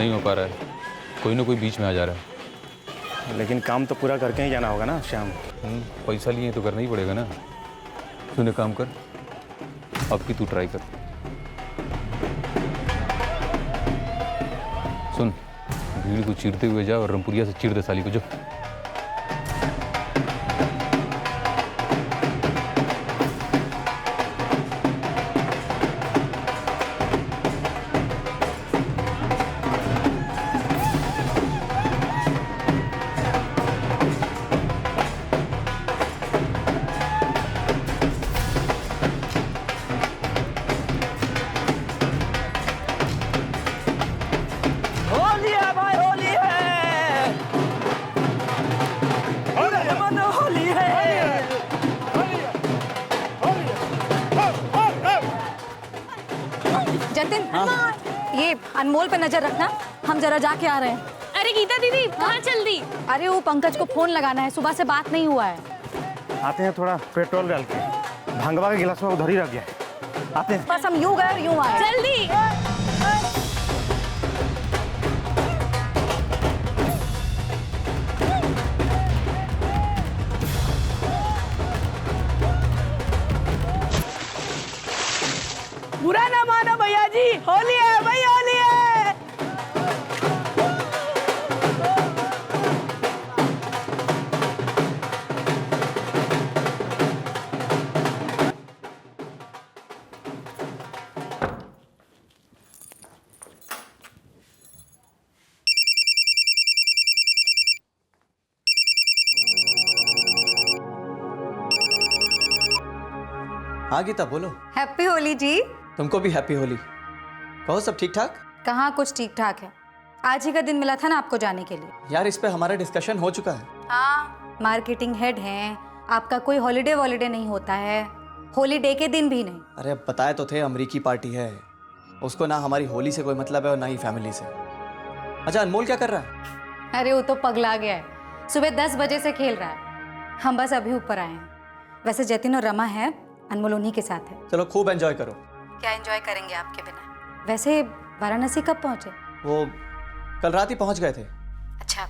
नहीं हो पा रहा है, कोई ना कोई बीच में आ जा रहा है। लेकिन काम तो पूरा करके ही जाना होगा ना श्याम। पैसा लिए तो करना ही पड़ेगा ना। तूने काम कर, अब की तू ट्राई कर। सुन, भीड़ को चीरते हुए जा और रमपुरिया से चीर दे साली को। जो जतिन, ये अनमोल पे नजर रखना, हम जरा जाके आ रहे हैं। अरे गीता दीदी कहाँ चल दी? अरे वो पंकज को फोन लगाना है, सुबह से बात नहीं हुआ है। आते हैं, थोड़ा पेट्रोल डाल के। भंगवा का गिलास में उधर ही रख गया है। आते हैं। बस हम यूं गए और यूं आए। जल्दी। बुरा ना मानो भैया जी, होली है भाई, होली है। हाँ गीता बोलो। हैप्पी होली जी। तुमको भी हैप्पी होली। कहो सब ठीक ठाक? कहाँ कुछ ठीक ठाक है, आज ही का दिन मिला था ना आपको जाने के लिए। यार इस पे हमारा डिस्कशन हो चुका है। हाँ, मार्केटिंग हेड हैं, आपका कोई हॉलीडे वॉलीडे नहीं होता है, हॉलीडे के दिन भी नहीं। अरे अब बताए तो थे, अमरीकी पार्टी है, उसको ना हमारी होली से कोई मतलब है और ना ही फैमिली से। अच्छा अनमोल क्या कर रहा है? अरे वो तो पगला गया है, सुबह 10 बजे से खेल रहा है। हम बस अभी ऊपर आए हैं। वैसे जतिन और रमा है, अनमोल उन्हीं के साथ है। चलो खूब एंजॉय करो। क्या एंजॉय करेंगे आपके बिना। वैसे वाराणसी कब पहुंचे? वो कल रात ही पहुंच गए थे। अच्छा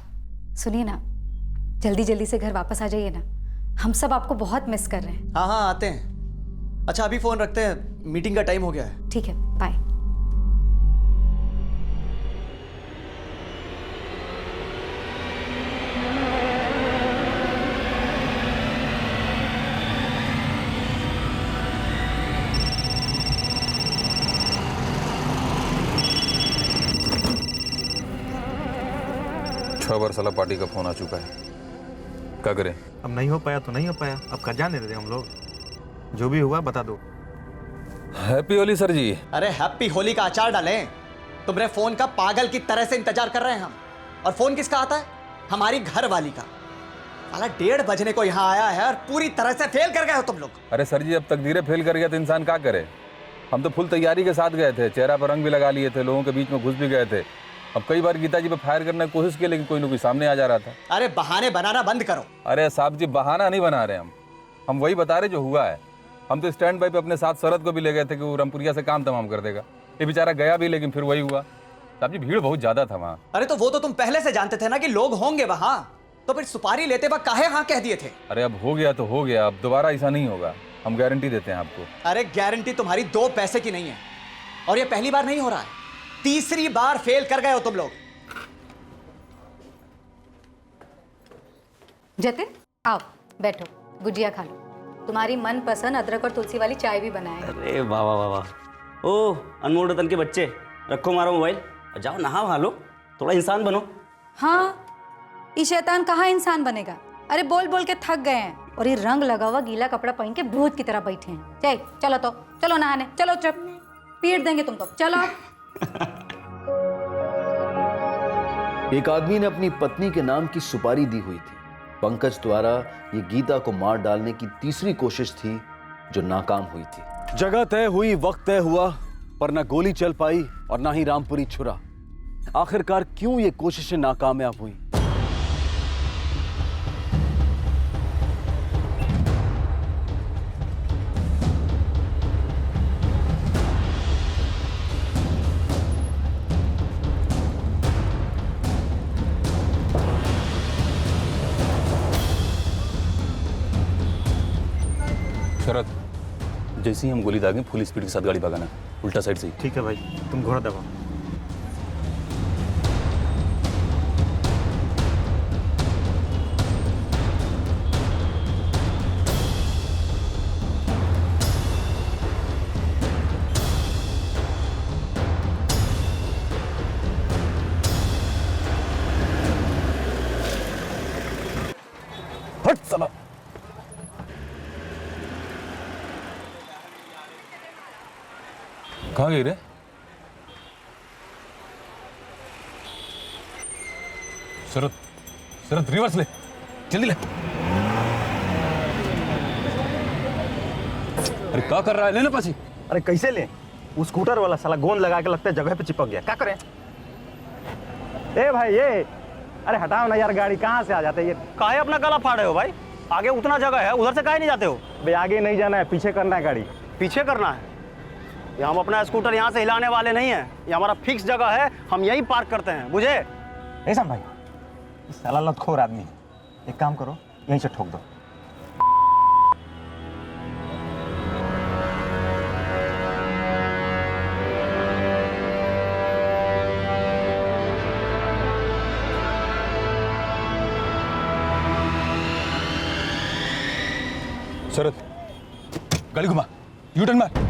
सुनिए ना, जल्दी जल्दी से घर वापस आ जाइए ना, हम सब आपको बहुत मिस कर रहे हैं। हाँ हाँ आते हैं। अच्छा अभी फोन रखते हैं, मीटिंग का टाइम हो गया है। ठीक है, बाय। छह बार साला पार्टी का फोन आ चुका है, क्या करें? अब नहीं हो पाया तो नहीं हो पाया, अब कर जाने दे हम लोग। जो भी हुआ बता दो। हैप्पी होली सर जी। अरे हैप्पी होली का अचार डालें। तुम्हारे फोन का पागल की तरह से इंतजार कर रहे हैं हम। और फोन किसका आता है? हमारी घर वाली का। साला 1:30 बजने को यहाँ आया है और पूरी तरह से फेल कर गए हो तुम लोग। अरे सर जी, अब तकदीरें फेल कर गया तो इंसान क्या करे? हम तो फुल तैयारी के साथ गए थे, चेहरा पर रंग भी लगा लिए थे, लोगों के बीच में घुस भी गए थे। अब कई बार गीता जी पे फायर करने की कोशिश की, लेकिन कोई ना कोई सामने आ जा रहा था। अरे बहाने बनाना बंद करो। अरे साहब जी, बहाना नहीं बना रहे हम वही बता रहे जो हुआ है। हम तो स्टैंड बाई पे अपने साथ शरद को भी ले गए थे कि वो रामपुरिया से काम तमाम कर देगा। ये बेचारा गया भी, लेकिन फिर वही हुआ। साहब जी भीड़ बहुत ज्यादा था वहाँ। अरे तो वो तो तुम पहले से जानते थे ना कि लोग होंगे वहाँ, तो फिर सुपारी लेते वक्त काहे हाँ कह दिए थे? अरे अब हो गया तो हो गया, अब दोबारा ऐसा नहीं होगा, हम गारंटी देते हैं आपको। अरे गारंटी तुम्हारी 2 पैसे की नहीं है, और ये पहली बार नहीं हो रहा है, तीसरी बार फेल कर गए हो तुम लोग। जतिन आओ बैठो, गुजिया खा लो, तुम्हारी मनपसंद अदरक और तुलसी वाली चाय भी बनाए हैं। अरे वाह वाह वाह वाह। ओ अनमोल रतन के बच्चे, रखो मारो मोबाइल और जाओ नहा वहा लो, थोड़ा इंसान बनो। हाँ, ये शैतान कहाँ इंसान बनेगा। अरे बोल बोल के थक गए हैं, और ये रंग लगा हुआ गीला कपड़ा पहन के भूत की तरह बैठे हैं। चलो तो चलो नहाने, चलो चुप, पीट देंगे तुम तो, चलो। एक आदमी ने अपनी पत्नी के नाम की सुपारी दी हुई थी। पंकज द्वारा ये गीता को मार डालने की तीसरी कोशिश थी जो नाकाम हुई थी। जगह तय हुई, वक्त तय हुआ, पर ना गोली चल पाई और ना ही रामपुरी छुरा। आखिरकार क्यों ये कोशिशें नाकामयाब हुई? शरद, जैसे ही हम गोली दागें फुल स्पीड के साथ गाड़ी भगाना, उल्टा साइड से ही। ठीक है भाई, तुम घोड़ा दबाओ। हट साला। कहाँ गई रे? शरद, शरद रिवर्स ले, जल्दी ले। अरे क्या कर रहा है? लेना पासी। अरे कैसे ले? वो स्कूटर वाला साला गोंद लगा के लगता है जगह पे चिपक गया। क्या करें? ए भाई ये, अरे हटाओ ना यार गाड़ी, कहाँ से आ जाते हैं ये? काहे अपना गला फाड़े हो भाई? आगे उतना जगह है, उधर से काहे नहीं जाते हो? भाई आगे नहीं जाना है, पीछे करना है गाड़ी। पीछे करना है? ये हम अपना स्कूटर यहाँ से हिलाने वाले नहीं है, ये हमारा फिक्स जगह है, हम यहीं पार्क करते हैं, बुझे? ऐसा भाई, इस साला लतखोर आदमी है। एक काम करो, यहीं से ठोक दो। शरद, गाड़ी घुमा, यू टर्न मार।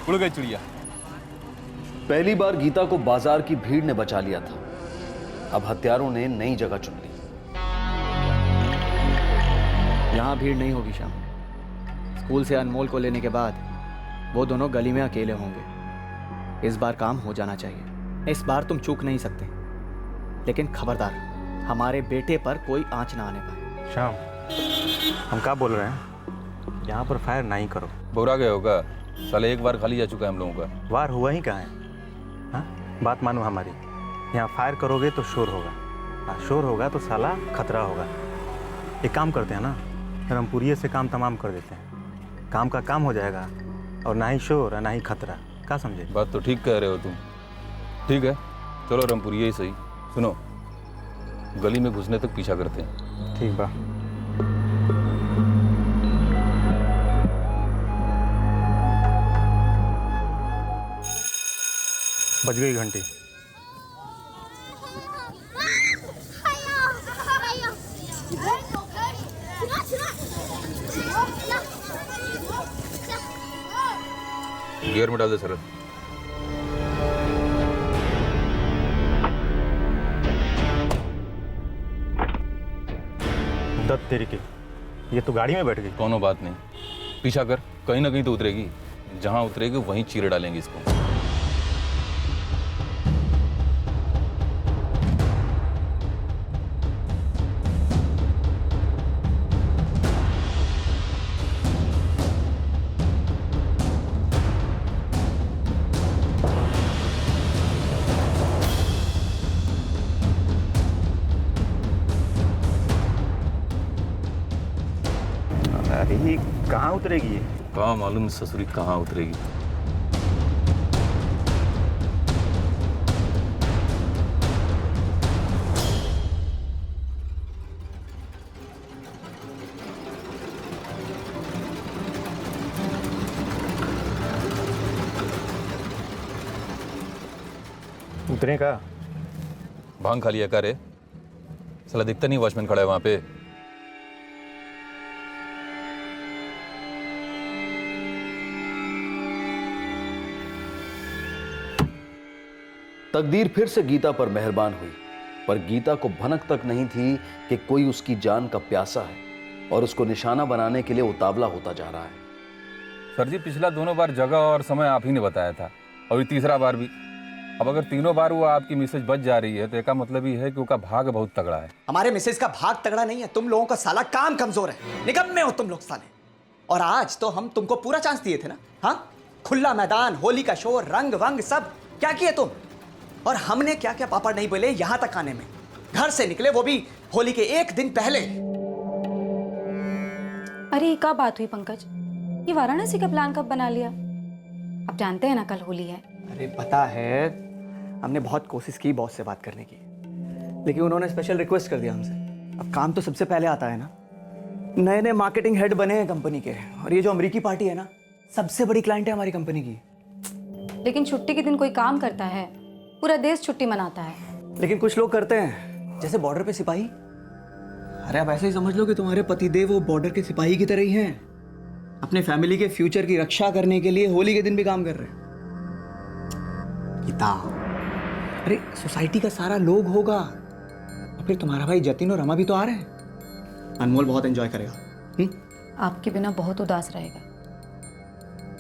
उड़ गई चिड़िया। पहली बार गीता को बाजार की भीड़ ने बचा लिया था, अब हत्यारों ने नई जगह चुन ली। यहाँ भीड़ नहीं होगी श्याम। स्कूल से अनमोल को लेने के बाद वो दोनों गली में अकेले होंगे। इस बार काम हो जाना चाहिए। इस बार तुम चूक नहीं सकते, लेकिन खबरदार, हमारे बेटे पर कोई आंच ना आने पाए। श्याम, हम क्या बोल रहे हैं? यहाँ पर फायर नहीं करो। बोरा गए होगा साले, एक बार खाली जा चुका है हम लोगों का। वार हुआ ही कहाँ है? हाँ, बात मानो हमारी, यहाँ फायर करोगे तो शोर होगा, और शोर होगा तो साला खतरा होगा। एक काम करते हैं ना, रामपुरिये से काम तमाम कर देते हैं, काम का काम हो जाएगा, और ना ही शोर और ना ही खतरा। क्या समझे? बात तो ठीक कह रहे हो तुम। ठीक है, चलो रामपुरिये ही सही। सुनो, गली में घुसने तक पीछा करते हैं। ठीक बा। बज गई घंटी। गियर में डाल दे शरद। दत्त तेरी की, ये तो गाड़ी में बैठ गई। कोनो बात नहीं, पीछा कर, कहीं ना कहीं तो उतरेगी। जहां उतरेगी वहीं चीरे डालेंगे इसको। अरे ये कहाँ उतरेगी ये? कहाँ मालूम ससुरी कहाँ उतरेगी। उतरे का? भांग खा लिया का रे? साला दिखता नहीं वॉचमैन खड़ा है वहां पे। तकदीर फिर से गीता पर मेहरबान हुई, पर गीता को भनक तक नहीं थी कि कोई उसकी जान का प्यासा है और उसको निशाना बनाने के लिए उतावला होता जा रहा है। सर जी, पिछला दोनों बार जगह और समय आप ही ने बताया था। और ये तीसरा बार भी। अब अगर तीनों बार वो आपकी मिसेज बच जा रही है तो इसका मतलब ये है कि उसका भाग बहुत तगड़ा है। हमारे मिसेज का भाग तगड़ा नहीं है, तुम लोगों का साला काम कमजोर है, निकम्मे हो तुम लोग साले। और आज तो हम तुमको पूरा चांस दिए थे ना, हाँ? खुला मैदान, होली का शोर, रंग वंग सब क्या किए तुम? और हमने क्या क्या पापड़ नहीं बोले यहां तक आने में। घर से निकले वो भी होली के एक दिन पहले। अरे ये क्या बात हुई पंकज, ये वाराणसी का प्लान कब बना लिया? अब जानते हैं ना कल होली है। अरे पता है, हमने बहुत कोशिश की बॉस से बात करने की, लेकिन उन्होंने स्पेशल रिक्वेस्ट कर दिया हमसे। अब काम तो सबसे पहले आता है ना। नए नए मार्केटिंग हेड बने हैं कंपनी के, और ये जो अमेरिकी पार्टी है ना, सबसे बड़ी क्लाइंट है हमारी कंपनी की। लेकिन छुट्टी के दिन कोई काम करता है? पूरा देश छुट्टी मनाता है। लेकिन कुछ लोग करते हैं, जैसे बॉर्डर पे सिपाही। अरे आप ऐसे ही समझ लो कि तुम्हारे पतिदेव वो बॉर्डर के सिपाही की तरह ही हैं। अपने फैमिली के फ्यूचर की रक्षा करने के लिए होली के दिन भी काम कर रहे हैं। गीता, अरे सोसाइटी का सारा लोग होगा, और फिर तुम्हारा भाई जतिन और रमा भी तो आ रहे हैं। अनमोल बहुत एंजॉय करेगा। आपके बिना बहुत उदास रहेगा,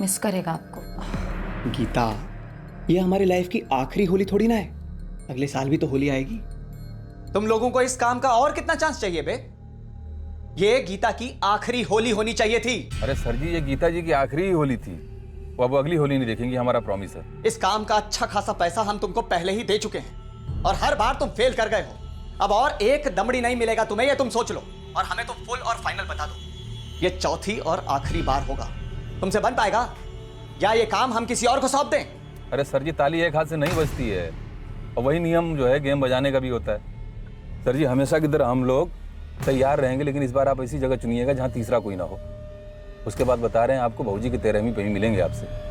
मिस करेगा आपको। गीता, ये हमारी लाइफ की आखिरी होली थोड़ी ना है, अगले साल भी तो होली आएगी। तुम लोगों को इस काम का और कितना चांस चाहिए बे? ये गीता की आखिरी होली होनी चाहिए थी। अरे सर जी, ये गीता जी की आखिरी ही होली थी, वो अब अगली होली नहीं देखेंगी, हमारा प्रॉमिस है। इस काम का अच्छा खासा पैसा हम तुमको पहले ही दे चुके हैं, और हर बार तुम फेल कर गए हो। अब और एक दमड़ी नहीं मिलेगा तुम्हें, ये तुम सोच लो, और हमें तुम फुल और फाइनल बता दो। ये चौथी और आखिरी बार होगा। तुमसे बन पाएगा, या ये काम हम किसी और को सौंप दें? अरे सर जी, ताली एक हाथ से नहीं बजती है, और वही नियम जो है गेम बजाने का भी होता है। सर जी, हमेशा की तरह हम लोग तैयार रहेंगे, लेकिन इस बार आप ऐसी जगह चुनिएगा जहाँ तीसरा कोई ना हो। उसके बाद बता रहे हैं आपको, भौजी के 13वीं पे ही मिलेंगे आपसे।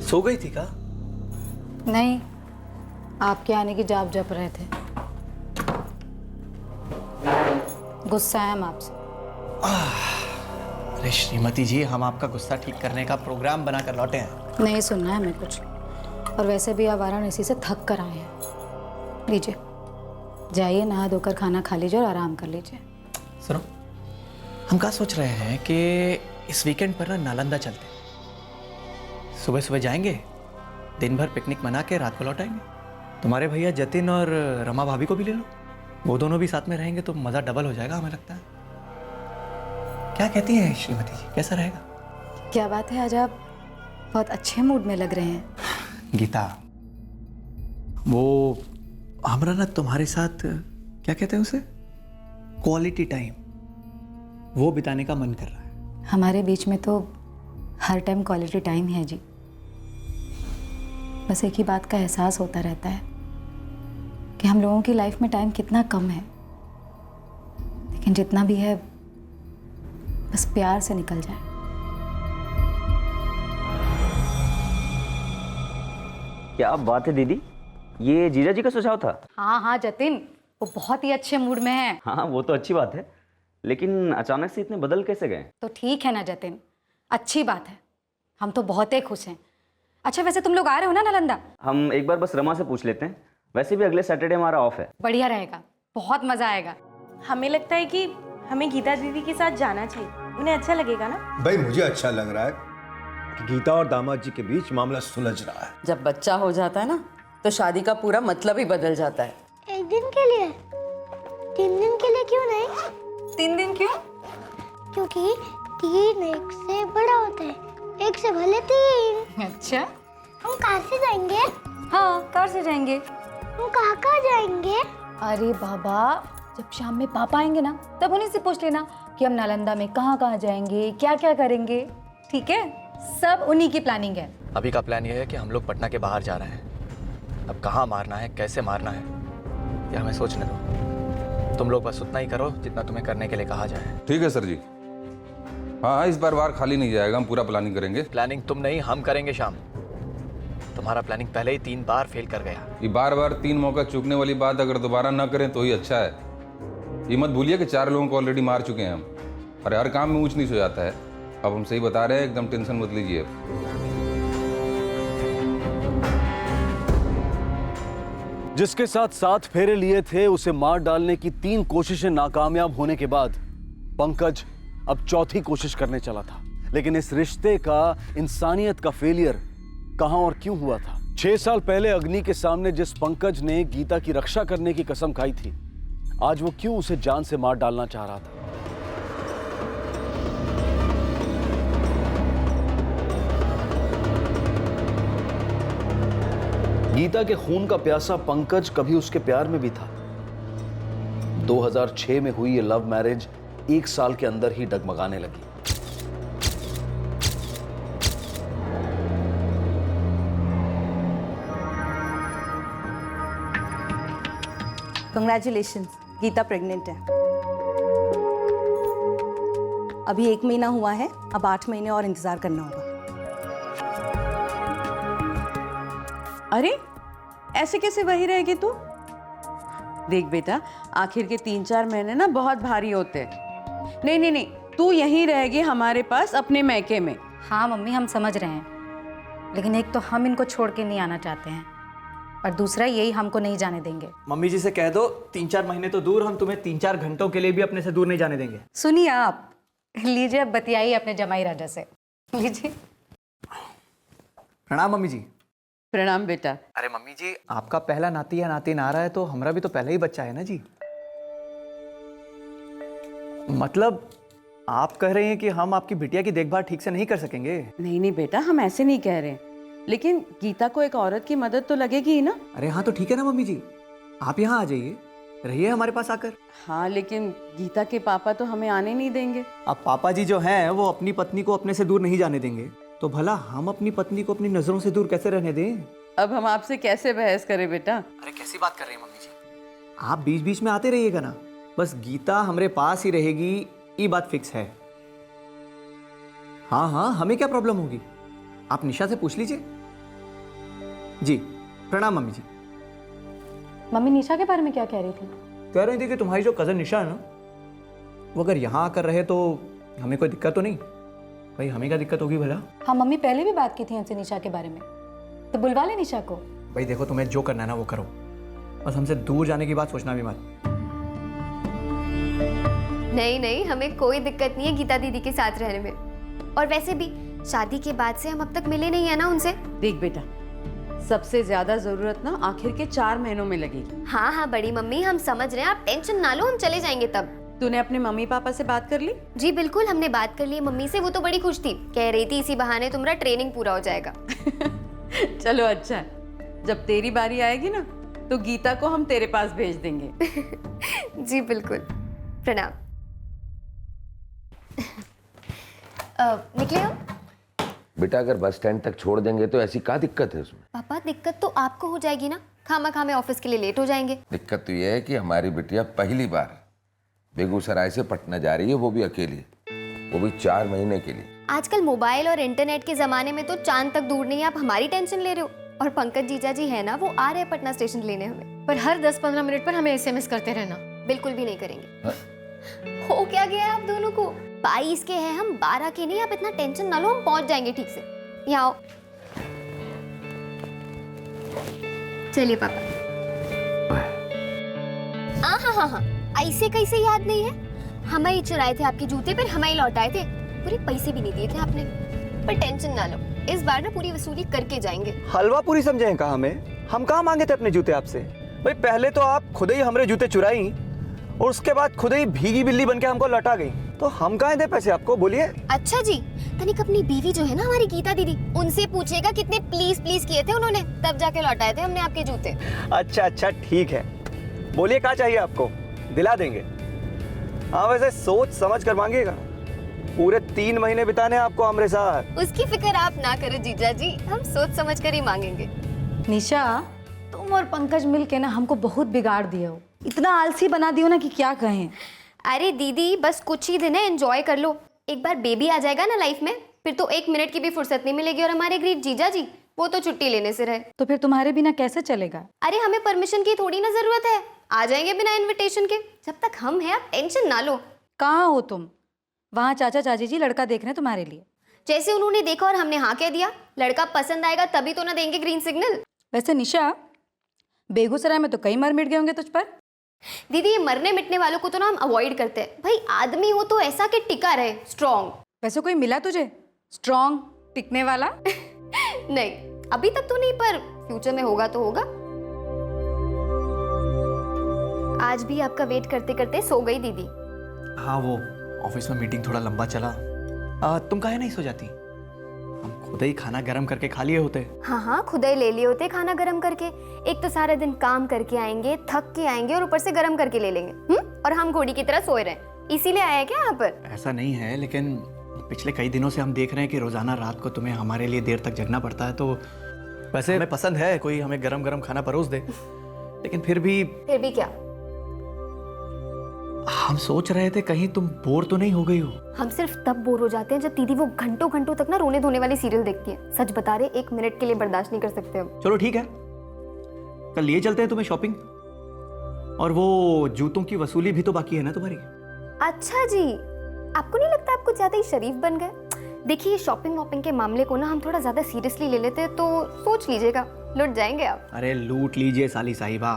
सो गई थी का? नहीं, आपके आने की जाप जप रहे थे। गुस्सा है हम आपसे। अरे श्रीमती जी, हम आपका गुस्सा ठीक करने का प्रोग्राम बनाकर लौटे हैं। नहीं सुनना है हमें कुछ, और वैसे भी आप वाराणसी से थक कर आए हैं। लीजिए, जाइए नहा धोकर खाना खा लीजिए और आराम कर लीजिए। सुनो, हम क्या सोच रहे हैं कि इस वीकेंड पर ना नालंदा चलते हैं। सुबह सुबह जाएंगे, दिन भर पिकनिक मना के रात को लौट आएंगे। तुम्हारे भैया जतिन और रमा भाभी को भी ले लो, वो दोनों भी साथ में रहेंगे तो मज़ा डबल हो जाएगा हमें लगता है। क्या कहती हैं श्रीमती जी, कैसा रहेगा? क्या बात है, आज आप बहुत अच्छे मूड में लग रहे हैं। गीता, वो हमरा ना तुम्हारे साथ, क्या कहते हैं उसे, क्वालिटी टाइम, वो बिताने का मन कर रहा है। हमारे बीच में तो हर टाइम क्वालिटी टाइम है जी। बस एक ही बात का एहसास होता रहता है कि हम लोगों की लाइफ में टाइम कितना कम है, लेकिन जितना भी है बस प्यार से निकल जाए। क्या बात है दीदी, ये जीजा जी का सुझाव था? हाँ हाँ जतिन, वो बहुत ही अच्छे मूड में है। हाँ, वो तो अच्छी बात है, लेकिन अचानक से इतने बदल कैसे गए? तो ठीक है ना जतिन, अच्छी बात है, हम तो बहुत ही खुश हैं। अच्छा, वैसे तुम लोग आ रहे हो ना नालंदा? हम एक बार बस रमा से पूछ लेते हैं, वैसे भी अगले सैटरडे हमारा ऑफ है। बढ़िया रहेगा, बहुत मजा आएगा। हमें लगता है कि हमें गीता दीदी के साथ जाना चाहिए, उन्हें अच्छा लगेगा ना? भाई मुझे अच्छा लग रहा है कि गीता और दामाद जी के बीच मामला सुलझ रहा है। जब बच्चा हो जाता है ना, तो शादी का पूरा मतलब ही बदल जाता है। एक दिन के लिए, 3 दिन के लिए क्यों नहीं? 3 दिन क्यों? क्योंकि 3 1 से बड़ा होता है, 1 से भले 3। अच्छा, हम कार से जाएंगे? हाँ कार से जाएंगे। हम कहाँ जाएंगे? अरे बाबा, जब शाम में पापा आएंगे ना, तब उन्हीं से पूछ लेना कि हम नालंदा में कहाँ कहाँ जाएंगे, क्या क्या करेंगे। ठीक है, सब उन्हीं की प्लानिंग है। अभी का प्लान ये है कि हम लोग पटना के बाहर जा रहे हैं। अब कहाँ मारना है, कैसे मारना है, ये हमें सोचने दो। तुम लोग बस उतना ही करो जितना तुम्हें करने के लिए कहा जाए। ठीक है सर जी। हाँ, इस बार वार खाली नहीं जाएगा, हम पूरा प्लानिंग करेंगे। प्लानिंग तुम नहीं, हम करेंगे शाम। तुम्हारा प्लानिंग पहले ही 3 बार फेल कर गया। ये बार बार 3 मौका चूकने वाली बात अगर दोबारा ना करें तो ही अच्छा है। ये मत भूलिए कि 4 लोगों को ऑलरेडी मार चुके हैं हम, और हर काम में ऊंच नीच हो जाता है। अब हम सही बता रहे हैं, एकदम टेंशन मत लीजिए। जिसके साथ 7 फेरे लिए थे, उसे मार डालने की 3 कोशिशें नाकामयाब होने के बाद पंकज अब चौथी कोशिश करने चला था। लेकिन इस रिश्ते का, इंसानियत का फेलियर कहां और क्यों हुआ था? 6 साल पहले अग्नि के सामने जिस पंकज ने गीता की रक्षा करने की कसम खाई थी, आज वो क्यों उसे जान से मार डालना चाह रहा था? गीता के खून का प्यासा पंकज कभी उसके प्यार में भी था। 2006 में हुई ये लव मैरिज 1 साल के अंदर ही डगमगाने लगी। कंग्रेचुलेशंस, गीता प्रेग्नेंट है। अभी 1 महीना हुआ है, अब 8 महीने और इंतजार करना होगा। अरे ऐसे कैसे वही रहेगी तू? देख बेटा, आखिर के 3-4 महीने ना बहुत भारी होते हैं। नहीं नहीं नहीं, तू यहीं रहेगी हमारे पास अपने मैके में। हाँ मम्मी, हम समझ रहे हैं, लेकिन एक तो हम इनको छोड़ के नहीं आना चाहते हैं और दूसरा यही हमको नहीं जाने देंगे। मम्मी जी से कह दो 3-4 महीने तो दूर, हम तुम्हें 3-4 घंटों के लिए भी अपने से दूर नहीं जाने देंगे। सुनिए आप, लीजिए अब बतियाइए अपने जमाई राजा से। लीजिए। प्रणाम मम्मी जी। प्रणाम बेटा। अरे मम्मी जी, आपका पहला नाती या नातिन आ रहा है तो हमारा भी तो पहला ही बच्चा है ना जी। मतलब आप कह रहे हैं कि हम आपकी बिटिया की देखभाल ठीक से नहीं कर सकेंगे? नहीं नहीं बेटा, हम ऐसे नहीं कह रहे, लेकिन गीता को एक औरत की मदद तो लगेगी ही ना। अरे हाँ, तो ठीक है ना मम्मी जी, आप यहाँ आ जाइए, रहिए हमारे पास आकर। हाँ, लेकिन गीता के पापा तो हमें आने नहीं देंगे। अब पापा जी जो हैं वो अपनी पत्नी को अपने से दूर नहीं जाने देंगे, तो भला हम अपनी पत्नी को अपनी नजरों से दूर कैसे रहने दें? अब हम आपसे कैसे बहस करें बेटा? अरे कैसी बात कर रही हैं मम्मी जी? आप बीच बीच में आते रहिएगा ना, बस गीता हमारे पास ही रहेगी, ये बात फिक्स है। हाँ हाँ, हमें क्या प्रॉब्लम होगी, आप निशा से पूछ लीजिए। जी प्रणाम मम्मी जी। मम्मी निशा के बारे में क्या कह रही थी? कह रही थी कि तुम्हारी जो कज़न निशा है ना, वो अगर यहाँ आकर रहे तो हमें कोई दिक्कत तो नहीं। भाई हमें क्या दिक्कत होगी भला? हाँ मम्मी, पहले भी बात की थी हमसे निशा के बारे में, तो बुलवा ले निशा को। भाई देखो, तुम्हें जो करना है ना वो करो, बस हमसे दूर जाने की बात सोचना भी मत। नहीं नहीं, हमें कोई दिक्कत नहीं है गीता दीदी के साथ रहने में, और वैसे भी शादी के बाद से हम अब तक मिले नहीं है ना उनसे। देख बेटा, सबसे ज्यादा जरूरत ना आखिर के 4 महीनों में लगेगी। हाँ हाँ बड़ी मम्मी, हम समझ रहे हैं, आप टेंशन ना लो, हम चले जाएंगे तब। तूने अपने मम्मी पापा से बात कर ली? जी बिल्कुल, हमने बात कर ली मम्मी से, वो तो बड़ी खुश थी, कह रही थी इसी बहाने तुम्हारा ट्रेनिंग पूरा हो जाएगा। चलो अच्छा, जब तेरी बारी आएगी ना तो गीता को हम तेरे पास भेज देंगे। जी बिल्कुल। प्रणाम। निकले हम? बेटा अगर बस स्टैंड तक छोड़ देंगे तो ऐसी क्या दिक्कत है उसमें? पापा दिक्कत तो आपको हो जाएगी ना, खामा खामे ऑफिस के लिए लेट हो जाएंगे। दिक्कत तो यह है कि हमारी बिटिया पहली बार बेगूसराय से पटना जा रही है, वो भी अकेली, वो भी 4 महीने के लिए। आजकल मोबाइल और इंटरनेट के जमाने में तो चांद तक दूर नहीं है, आप हमारी टेंशन ले रहे हो। और पंकज जीजा जी है ना, वो आ रहे हैं पटना स्टेशन लेने हमें, पर हर 10-15 मिनट पर हमें SMS करते रहना। बिल्कुल भी नहीं करेंगे। हो क्या गया है आप दोनों को? 22 के हैं हम, 12 के नहीं, आप इतना टेंशन ना लो, हम पहुंच जाएंगे ठीक से। यहाँ आओ। चलिए पापा। हाँ, ऐसे कैसे याद नहीं है? हमें ही चुराए थे आपके जूते, पर हमें ही लौटाए थे, पूरे पैसे भी नहीं दिए थे आपने। पर टेंशन ना लो, इस बार ना पूरी वसूली करके जाएंगे। हलवा पूरी समझे हैं कहा हमें? हम कहाँ मांगे थे अपने जूते आपसे? भाई पहले तो आप खुद ही हमारे जूते चुराई और उसके बाद खुद ही भीगी बिल्ली बनके हमको लौटा गई, तो हम कहाँ दे पैसे आपको, बोलिए। अच्छा जी, तनिक अपनी बीवी जो है ना हमारी गीता दीदी, उनसे पूछेगा कितने प्लीज प्लीज किए थे उन्होंने, तब जाके लौटाए थे हमने आपके जूते। अच्छा ठीक है, बोलिए क्या चाहिए आपको, दिला देंगे। हाँ वैसे सोच समझ कर मांगिएगा, पूरे 3 महीने बिताने आपको हमारे साथ। उसकी फिक्र आप ना करो जीजा जी, हम सोच समझ कर ही मांगेंगे। निशा, तुम और पंकज मिल के ना हमको बहुत बिगाड़ दिए हो, इतना आलसी बना दियो ना कि क्या कहें। अरे दीदी बस कुछ ही दिन है, एंजॉय कर लो, एक बार बेबी आ जाएगा ना लाइफ में, फिर तो 1 मिनट की भी फुर्सत नहीं मिलेगी। और हमारे ग्रेट जीजा जी, वो तो छुट्टी लेने से रहे। तो फिर तुम्हारे बिना कैसे चलेगा? अरे हमें परमिशन की थोड़ी ना जरूरत है, आ जाएंगे बिना इनविटेशन के, जब तक हम हैं आप टेंशन ना लो। कहाँ हो तुम? वहाँ चाचा चाची जी लड़का देख रहे हैं तुम्हारे लिए। जैसे उन्होंने देखा और हमने हाँ कह दिया, लड़का पसंद आएगा तभी तो ना देंगे ग्रीन सिग्नल। वैसे निशा, बेगूसराय में तो कई मर मिट गए होंगे तुझ पर। दीदी ये मरने मिटने वालों को तो ना हम अवॉइड करते हैं। भाई आदमी हो तो ऐसा कि टिका रहे, स्ट्रॉन्ग। वैसे कोई मिला तुझे स्ट्रॉन्ग टिकने वाला? नहीं अभी तक तो नहीं, पर फ्यूचर में होगा तो होगा। आज भी आपका वेट करते करते सो गई दीदी। हाँ वो ऑफिस में मीटिंग थोड़ा लंबा चला। तुम काहे नहीं सो जाती? हम खुद ही खाना गर्म करके खा लिए होते। हाँ हाँ खुद ही ले लिए होते खाना गर्म करके। एक तो सारा दिन काम करके आएंगे, थक के आएंगे और ऊपर से गर्म करके ले लेंगे। और हम घोड़ी की तरह सोए रहे, इसीलिए आए क्या यहाँ पर? ऐसा नहीं है, लेकिन पिछले कई दिनों से हम देख रहे हैं कि रोजाना रात को तुम्हें हमारे लिए देर तक जगना पड़ता है। तो वैसे हमें पसंद है कोई हमें गरम गरम खाना परोस दे, लेकिन फिर भी क्या? हम सोच रहे थे कहीं तुम बोर तो नहीं हो गई हो। हम सिर्फ तब बोर हो जाते हैं जब दीदी वो घंटों घंटों तक ना रोने धोने वाली सीरियल देखती है। सच बता रहे, 1 मिनट के लिए बर्दाश्त नहीं कर सकते हम। चलो ठीक है, कल लिए चलते हैं तुम्हें शॉपिंग। और वो जूतों की वसूली भी तो बाकी है ना तुम्हारी। अच्छा जी, आपको नहीं लगता आप कुछ ज्यादा ही शरीफ बन गए? देखिए शॉपिंग वॉपिंग के मामले को ना हम थोड़ा ज्यादा सीरियसली ले लेते हैं तो सोच लीजिएगा, लुट जाएंगे आप। अरे लूट लीजिए साली साहिबा,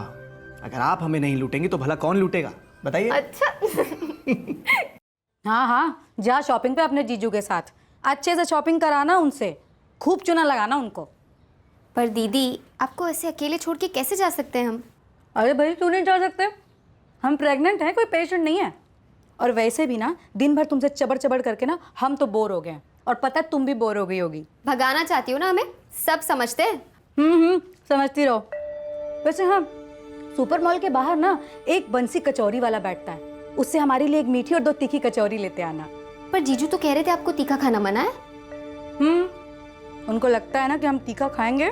अगर आप हमें नहीं लूटेंगे तो भला कौन लूटेगा बताइए। अच्छा हाँ हाँ जा शॉपिंग पे अपने जीजू के साथ, अच्छे से शॉपिंग कराना उनसे, खूब चुना लगाना उनको। पर दीदी आपको ऐसे अकेले छोड़ के कैसे जा सकते हैं हम? अरे भाई क्यों नहीं जा सकते, हम प्रेग्नेंट हैं, कोई पेशेंट नहीं है। और वैसे भी ना दिन भर तुमसे चबड़ चबड़ करके ना हम तो बोर हो गए हैं, और पता है तुम भी बोर हो गई होगी। भगाना चाहती हो ना हमें, सब समझते हैं। समझती रहो। वैसे हाँ, सुपर मॉल के बाहर ना एक बंसी कचौरी वाला बैठता है, उससे हमारे लिए एक मीठी और 2 तीखी कचौरी लेते आना। पर जीजू तो कह रहे थे आपको तीखा खाना मना है। उनको लगता है ना कि हम तीखा खाएंगे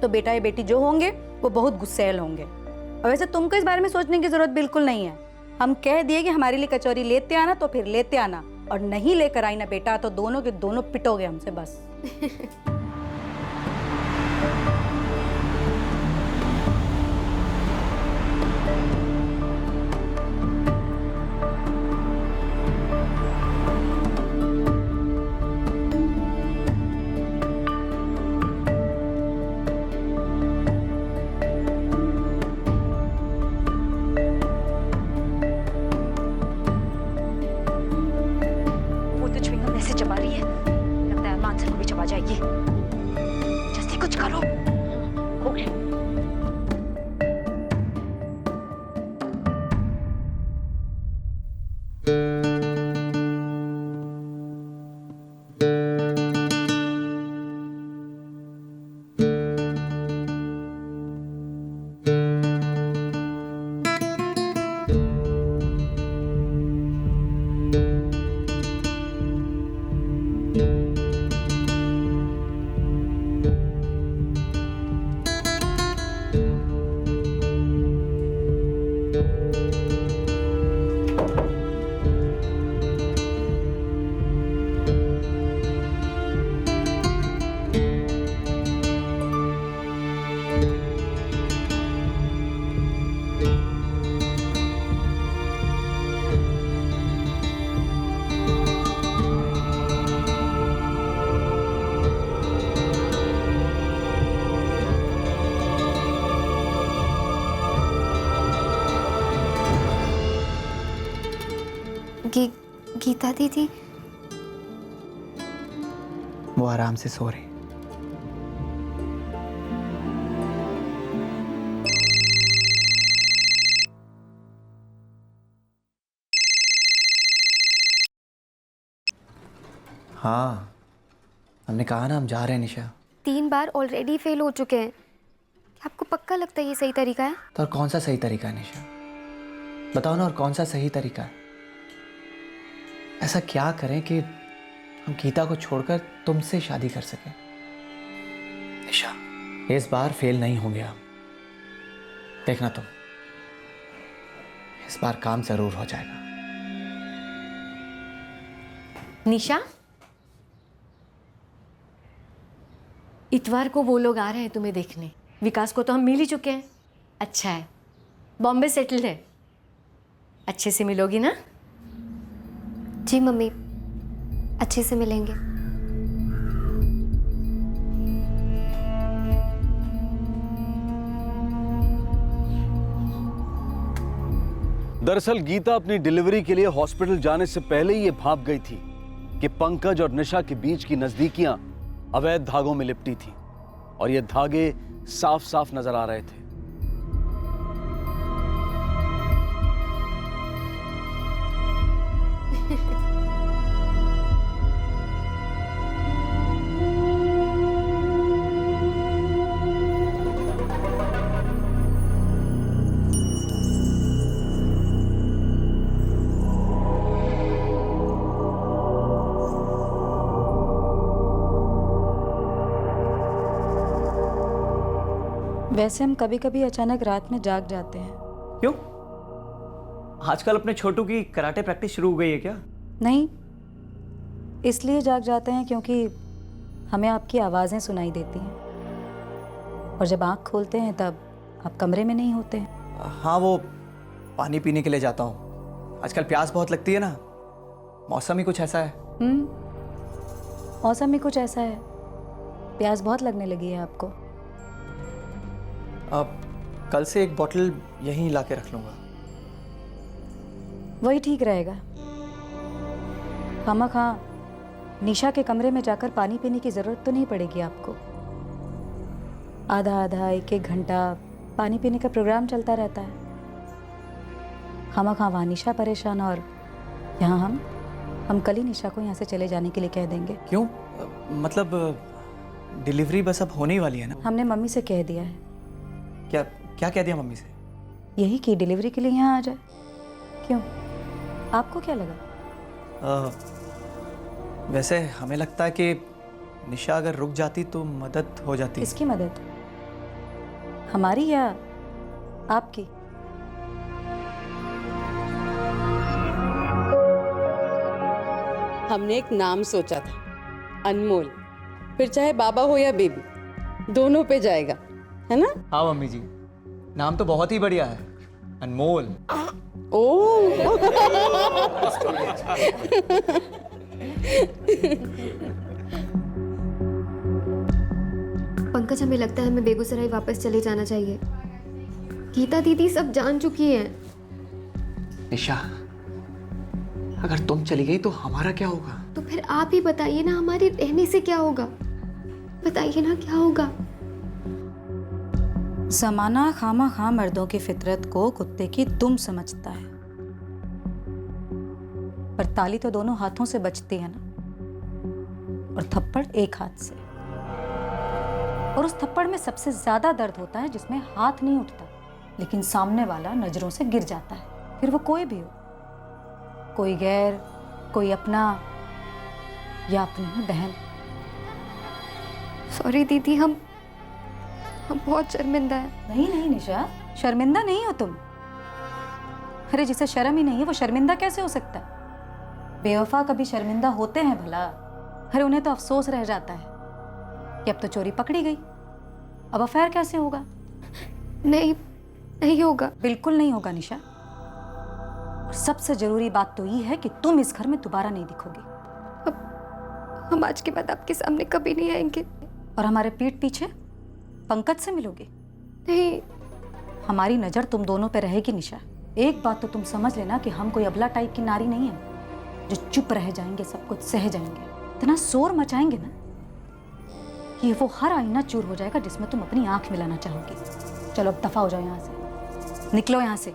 तो बेटा या बेटी जो होंगे वो बहुत गुस्सैल होंगे। और वैसे तुमको इस बारे में सोचने की जरूरत बिल्कुल नहीं है। हम कह दिए कि हमारे लिए कचौरी लेते आना तो फिर लेते आना, और नहीं लेकर आई ना बेटा तो दोनों के दोनों पिटोगे हमसे बस। ऐसे चबा रही है, लगता है मानसन को भी चबा जाएगी। जल्दी कुछ करो। हो गया। गीता दीदी वो आराम से सो रही। हाँ हमने कहा ना हम जा रहे हैं निशा। 3 बार ऑलरेडी फेल हो चुके हैं। आपको पक्का लगता है ये सही तरीका है? तो और कौन सा सही तरीका है निशा, बताओ ना, और कौन सा सही तरीका है? ऐसा क्या करें कि हम गीता को छोड़कर तुमसे शादी कर सकें? निशा इस बार फेल नहीं होंगे हम, देखना तुम, इस बार काम जरूर हो जाएगा। निशा, इतवार को वो लोग आ रहे हैं तुम्हें देखने। विकास को तो हम मिल ही चुके हैं। अच्छा है, बॉम्बे सेटल्ड है, अच्छे से मिलोगी ना? जी मम्मी, अच्छे से मिलेंगे। दरअसल गीता अपनी डिलीवरी के लिए हॉस्पिटल जाने से पहले ही ये भाप गई थी कि पंकज और निशा के बीच की नजदीकियां अवैध धागों में लिपटी थी और ये धागे साफ साफ नजर आ रहे थे। वैसे हम कभी कभी अचानक रात में जाग जाते हैं। क्यों? आजकल अपने छोटू की कराटे प्रैक्टिस शुरू हो गई है क्या? नहीं, इसलिए जाग जाते हैं क्योंकि हमें आपकी आवाज़ें सुनाई देती हैं और जब आँख खोलते हैं तब आप कमरे में नहीं होते हैं। हाँ, वो पानी पीने के लिए जाता हूँ। आजकल प्यास बहुत लगती है ना, मौसम ही कुछ ऐसा है। मौसम ही कुछ ऐसा है, प्यास बहुत लगने लगी है आपको। अब कल से एक बोतल यहीं ला के रख लूँगा। वही ठीक रहेगा। खामखा निशा के कमरे में जाकर पानी पीने की ज़रूरत तो नहीं पड़ेगी आपको। आधा आधा एक एक घंटा पानी पीने का प्रोग्राम चलता रहता है। खामखा वहाँ निशा परेशान और यहाँ हम कल ही निशा को यहाँ से चले जाने के लिए कह देंगे। क्यों? मतलब डिलीवरी बस अब होने ही वाली है ना? हमने मम्मी से कह दिया है। क्या क्या कह दिया मम्मी से? यही कि डिलीवरी के लिए यहाँ आ जाए। क्यों, आपको क्या लगा? वैसे हमें लगता है कि निशा अगर रुक जाती तो मदद हो जाती। किसकी मदद? हमारी या आपकी? हमने एक नाम सोचा था, अनमोल। फिर चाहे बाबा हो या बेबी, दोनों पे जाएगा, है ना? हाँ मम्मी जी, नाम तो बहुत ही बढ़िया है, अनमोल। पंकज, हमें लगता है हमें बेगूसराय वापस चले जाना चाहिए। गीता दीदी सब जान चुकी है। निशा, अगर तुम चली गई तो हमारा क्या होगा? तो फिर आप ही बताइए ना, हमारे रहने से क्या होगा? बताइए ना क्या होगा? ज़माना खामा मर्दों की फितरत को कुत्ते की दुम समझता है, पर ताली तो दोनों हाथों से बजती है ना, और थप्पड़ एक हाथ से। और उस थप्पड़ में सबसे ज्यादा दर्द होता है जिसमें हाथ नहीं उठता, लेकिन सामने वाला नजरों से गिर जाता है। फिर वो कोई भी हो, कोई गैर, कोई अपना, या अपनी में बहन। सॉरी दीदी, हम बहुत शर्मिंदा है। नहीं निशा, शर्मिंदा नहीं हो तुम। अरे जिसे शर्म ही नहीं है वो शर्मिंदा कैसे हो सकता है? बेवफा कभी शर्मिंदा होते हैं भला? अरे उन्हें तो अफसोस रह जाता है कि अब तो चोरी पकड़ी गई, अब अफेयर कैसे होगा? नहीं होगा। बिल्कुल नहीं होगा निशा। और सबसे जरूरी बात तो ये है कि तुम इस घर में दोबारा नहीं दिखोगी। हम आज के बाद आपके सामने कभी नहीं आएंगे। और हमारे पीठ पीछे पंकज से मिलोगे? नहीं। हमारी नजर तुम दोनों पे रहेगी निशा। एक बात तो तुम समझ लेना कि हम कोई अबला टाइप की नारी नहीं है जो चुप रह जाएंगे, सब कुछ सह जाएंगे। इतना शोर मचाएंगे ना कि वो हर आईना चूर हो जाएगा जिसमें तुम अपनी आंख मिलाना चाहोगी। चलो अब दफा हो जाओ यहाँ से, निकलो यहाँ से।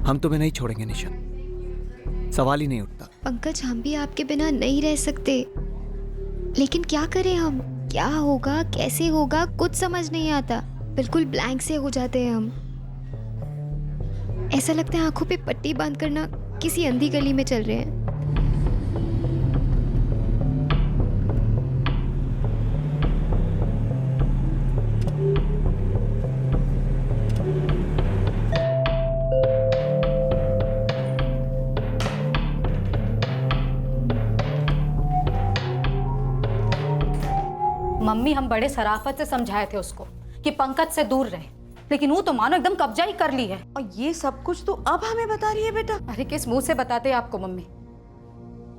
हम तुम्हें नहीं छोड़ेंगे निशा, सवाल ही नहीं उठता। पंकज, हम भी आपके बिना नहीं रह सकते, लेकिन क्या करें हम? क्या होगा, कैसे होगा, कुछ समझ नहीं आता। बिल्कुल ब्लैंक से हो जाते हैं हम। ऐसा लगता है आंखों पे पट्टी बांध कर ना किसी अंधी गली में चल रहे हैं। मम्मी, हम बड़े सराफत से समझाए थे उसको कि पंकज से दूर रहे, लेकिन वो तो मानो एकदम कब्जा ही कर ली है। और ये सब कुछ तो अब हमें बता रही है बेटा? अरे किस मुंह से बताते हैं आपको मम्मी?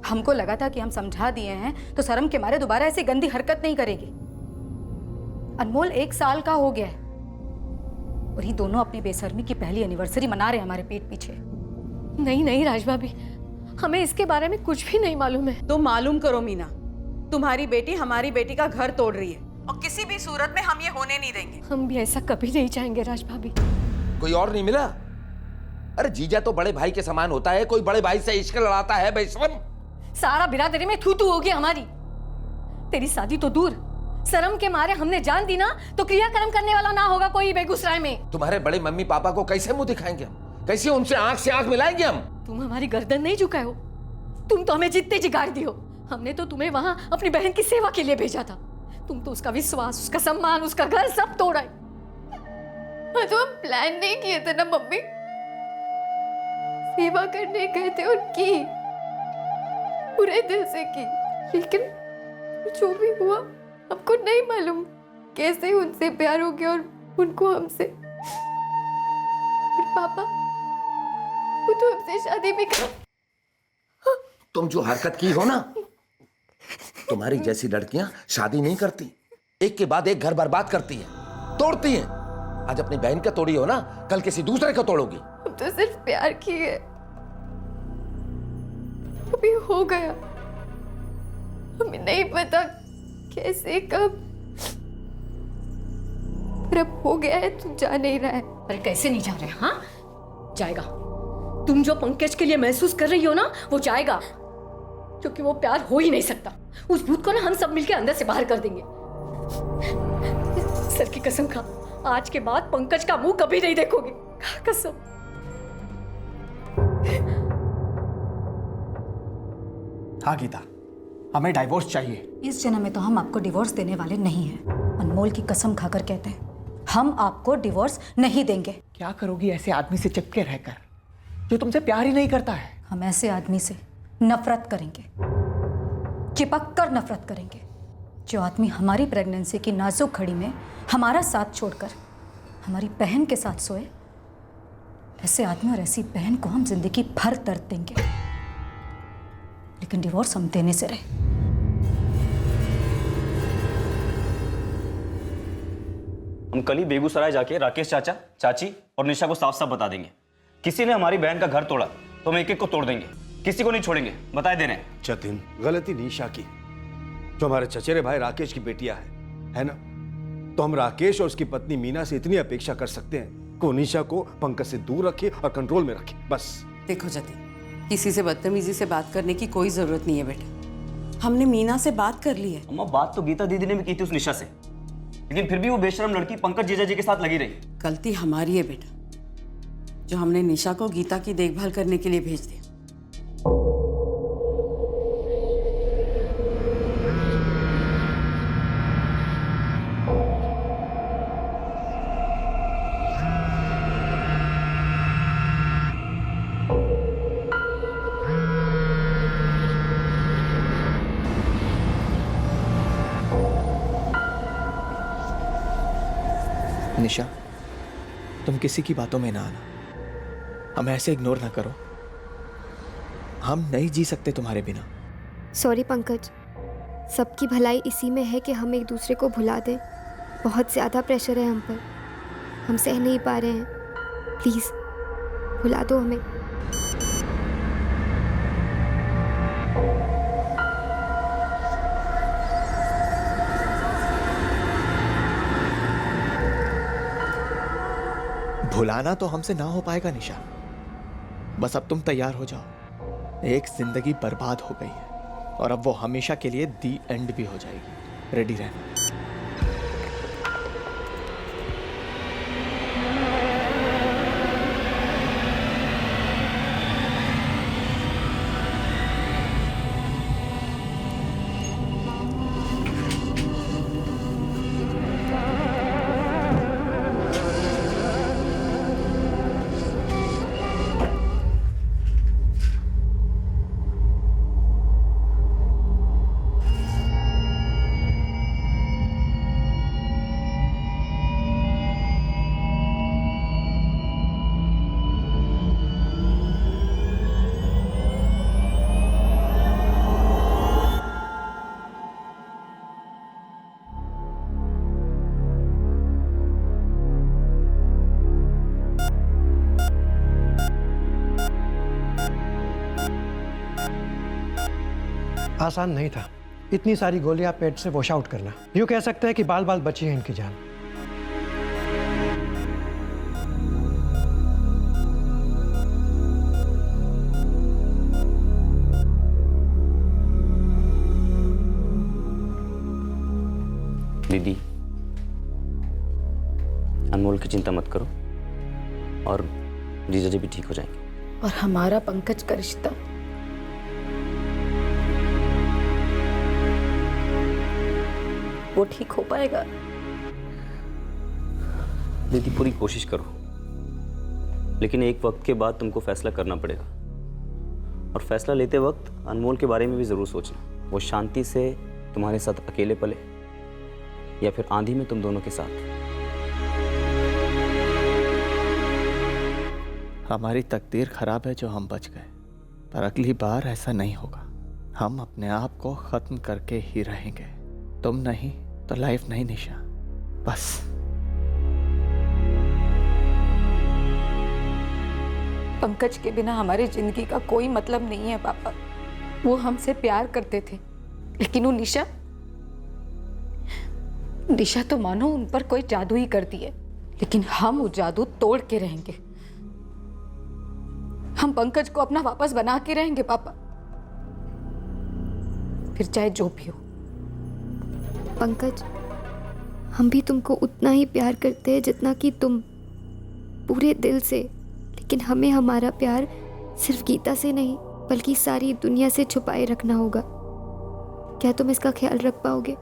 हमको लगा था कि हम समझा दिए हैं तो शर्म के मारे दोबारा ऐसी गंदी हरकत नहीं करेगी, अनमोल 1 साल का हो गया है और ये दोनों अपनी बेशर्मी की पहली एनिवर्सरी मना रहे हैं हमारे पीठ पीछे। नहीं नहीं राज भाभी, हमें इसके बारे में कुछ भी नहीं मालूम है। तो मालूम करो मीना, तुम्हारी बेटी हमारी बेटी का घर तोड़ रही है और किसी भी सूरत में हम ये होने नहीं देंगे। हम भी ऐसा कभी नहीं चाहेंगे राज भाभी। कोई और नहीं मिला? अरे जीजा तो बड़े भाई के समान होता है, कोई बड़े भाई से इश्क लड़ाता है बेशरम। सारा बिरादरी में थू थू होगी हमारी। तेरी शादी तो दूर, शर्म के मारे हमने जान दी ना तो क्रियाक्रम करने वाला ना होगा कोई बेगूसराय में। तुम्हारे बड़े मम्मी पापा को कैसे मुंह दिखाएंगे हम? कैसे उनसे आंख से आंख मिलाएंगे हम? तुम हमारी गर्दन नहीं झुकाए हो, तुम तो हमें जितने जिगाड़ दी हो। हमने तो तुम्हें वहां अपनी बहन की सेवा के लिए भेजा था, तुम तो उसका विश्वास, उसका सम्मान, उसका घर सब तोड़ा है। तो हम प्लान नहीं किए थे ना मम्मी, सेवा करने गए थे और की, पूरे दिल से की। लेकिन जो भी हुआ हमको नहीं मालूम कैसे उनसे प्यार हो गया और उनको हमसे। और पापा वो तो हमसे शादी भी कर। तुम जो हरकत की हो ना, तुम्हारी जैसी लड़कियां शादी नहीं करती, एक के बाद एक घर बर्बाद करती हैं, तोड़ती हैं। आज अपनी बहन का तोड़ी हो ना, कल किसी दूसरे को तोड़ोगी। हम तो सिर्फ प्यार किए, अभी हो गया, हमें नहीं पता कैसे कब, पर अब हो गया है तो जा नहीं रहा है। पर कैसे नहीं जा रहे? हाँ जाएगा। तुम जो पंकज के लिए महसूस कर रही हो ना वो जाएगा, क्योंकि वो प्यार हो ही नहीं सकता। उस भूत को ना हम सब मिलके अंदर से बाहर कर देंगे। सर की कसम खा, आज के बाद पंकज का मुंह कभी नहीं देखोगे, कसम। हाँ गीता, हमें डाइवोर्स चाहिए। इस जन्म में तो हम आपको डिवोर्स देने वाले नहीं हैं। अनमोल की कसम खाकर कहते हैं हम आपको डिवोर्स नहीं देंगे। क्या करोगी ऐसे आदमी से चिपके रहकर जो तुमसे प्यार ही नहीं करता है? हम ऐसे आदमी से नफरत करेंगे, चिपक कर नफरत करेंगे। जो आदमी हमारी प्रेगनेंसी की नाजुक घड़ी में हमारा साथ छोड़कर हमारी बहन के साथ सोए, ऐसे आदमी और ऐसी बहन को हम जिंदगी भर दर्द देंगे, लेकिन डिवोर्स हम देने से रहे। हम कल ही बेगूसराय जाके राकेश चाचा, चाची और निशा को साफ साफ बता देंगे, किसी ने हमारी बहन का घर तोड़ा तो हम एक एक को तोड़ देंगे, किसी को नहीं छोड़ेंगे, बताए दे रहे हैं। जतिन, गलती निशा की, जो हमारे चचेरे भाई राकेश की बेटियां है ना? तो हम राकेश और उसकी पत्नी मीना से इतनी अपेक्षा कर सकते हैं कि निशा को पंकज से दूर रखे और कंट्रोल में रखे, बस। देखो जतिन, किसी से बदतमीजी से बात करने की कोई जरूरत नहीं है बेटा। हमने मीना से बात कर ली है। अम्मा बात तो गीता दीदी ने भी की थी उस निशा से, लेकिन फिर भी वो बेशरम लड़की पंकज जीजा जी के साथ लगी रही। गलती हमारी है बेटा, जो हमने निशा को गीता की देखभाल करने के लिए भेज दिया। निशा, तुम किसी की बातों में ना आना, हमें ऐसे इग्नोर ना करो, हम नहीं जी सकते तुम्हारे बिना। सॉरी पंकज, सबकी भलाई इसी में है कि हम एक दूसरे को भुला दें। बहुत ज़्यादा प्रेशर है हम पर, हम सह नहीं पा रहे हैं, प्लीज़ भुला दो हमें। भुलाना तो हमसे ना हो पाएगा निशा, बस अब तुम तैयार हो जाओ। एक जिंदगी बर्बाद हो गई है और अब वो हमेशा के लिए दी एंड भी हो जाएगी। रेडी रहना। आसान नहीं था इतनी सारी गोलियां पेट से वॉश आउट करना। यूँ कह सकते हैं कि बाल बाल बची है इनकी जान। दीदी, अनमोल की चिंता मत करो और जीजा जी भी ठीक हो जाएंगे। और हमारा पंकज का रिश्ता वो ठीक हो पाएगा? दीदी पूरी कोशिश करो, लेकिन एक वक्त के बाद तुमको फैसला करना पड़ेगा। और फैसला लेते वक्त अनमोल के बारे में भी जरूर सोचना। वो शांति से तुम्हारे साथ अकेले पले या फिर आंधी में तुम दोनों के साथ। हमारी तकदीर खराब है जो हम बच गए, पर अगली बार ऐसा नहीं होगा। हम अपने आप को खत्म करके ही रहेंगे। तुम नहीं तो लाइफ नहीं निशा, बस। पंकज के बिना हमारी जिंदगी का कोई मतलब नहीं है पापा। वो हमसे प्यार करते थे, लेकिन वो निशा तो मानो उन पर कोई जादू ही करती है, लेकिन हम वो जादू तोड़ के रहेंगे। हम पंकज को अपना वापस बना के रहेंगे पापा, फिर चाहे जो भी हो। पंकज, हम भी तुमको उतना ही प्यार करते हैं जितना कि तुम, पूरे दिल से। लेकिन हमें हमारा प्यार सिर्फ गीता से नहीं बल्कि सारी दुनिया से छुपाए रखना होगा। क्या तुम इसका ख्याल रख पाओगे?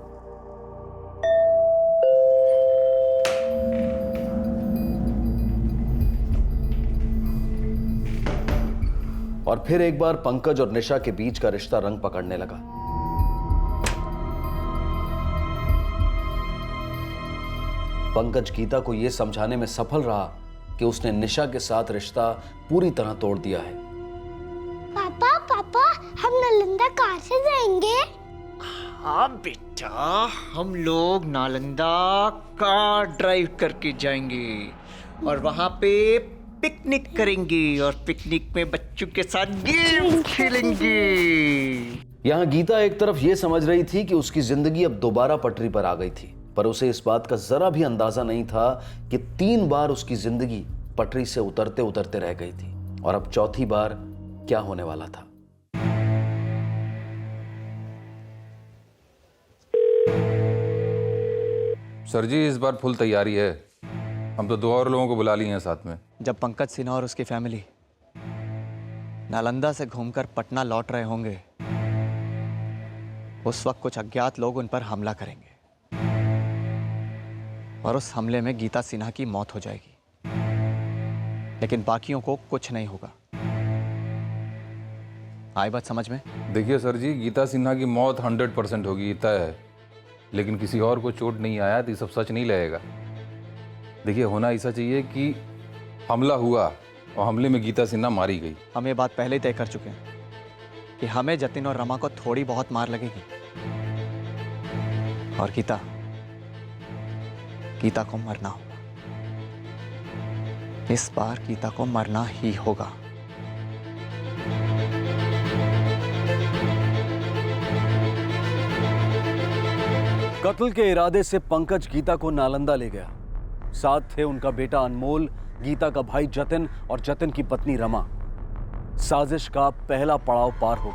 और फिर एक बार पंकज और निशा के बीच का रिश्ता रंग पकड़ने लगा। पंकज गीता को यह समझाने में सफल रहा कि उसने निशा के साथ रिश्ता पूरी तरह तोड़ दिया है। पापा पापा, हम नालंदा कार से जाएंगे? हाँ बेटा, हम लोग नालंदा कार ड्राइव करके जाएंगे और वहां पे पिकनिक करेंगे और पिकनिक में बच्चों के साथ गेम खेलेंगे। यहां गीता एक तरफ यह समझ रही थी कि उसकी जिंदगी अब दोबारा पटरी पर आ गई थी, पर उसे इस बात का जरा भी अंदाजा नहीं था कि 3 बार उसकी जिंदगी पटरी से उतरते उतरते रह गई थी और अब चौथी बार क्या होने वाला था। सर जी, इस बार फुल तैयारी है। हम तो 2 और लोगों को बुला लिए हैं साथ में। जब पंकज सिन्हा और उसकी फैमिली नालंदा से घूमकर पटना लौट रहे होंगे, उस वक्त कुछ अज्ञात लोग उन पर हमला करेंगे और उस हमले में गीता सिन्हा की मौत हो जाएगी, लेकिन बाकियों को कुछ नहीं होगा। आई बात समझ में? देखिए सर जी, गीता सिन्हा की मौत 100% होगी, तय है, लेकिन किसी और को चोट नहीं आया तो ये सब सच नहीं लगेगा। देखिए, होना ऐसा चाहिए कि हमला हुआ और हमले में गीता सिन्हा मारी गई। हम ये बात पहले ही तय कर चुके हैं कि हमें, जतिन और रमा को थोड़ी बहुत मार लगेगी और गीता को मरना होगा। इस बार गीता को मरना ही होगा। कत्ल के इरादे से पंकज गीता को नालंदा ले गया। साथ थे उनका बेटा अनमोल, गीता का भाई जतिन और जतिन की पत्नी रमा। साजिश का पहला पड़ाव पार हो गया।